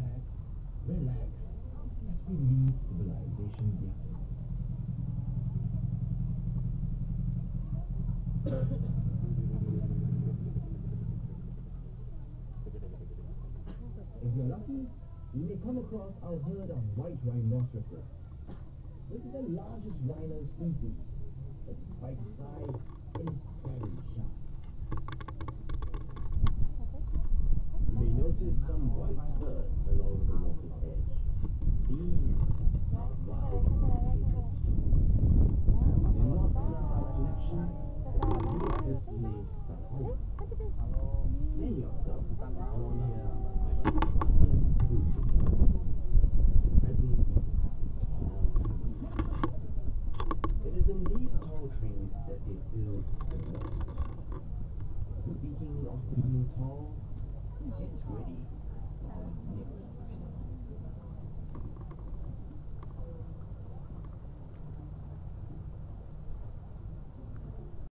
back, relax, as we leave civilization behind. If you're lucky, you may come across our herd of white rhinoceroses. This is the largest rhino species, but despite its size, it is very sharp. You may notice some white birds along the water's edge. These are wild-located storks. They're not part of our collection, but they make this place a home. Many of them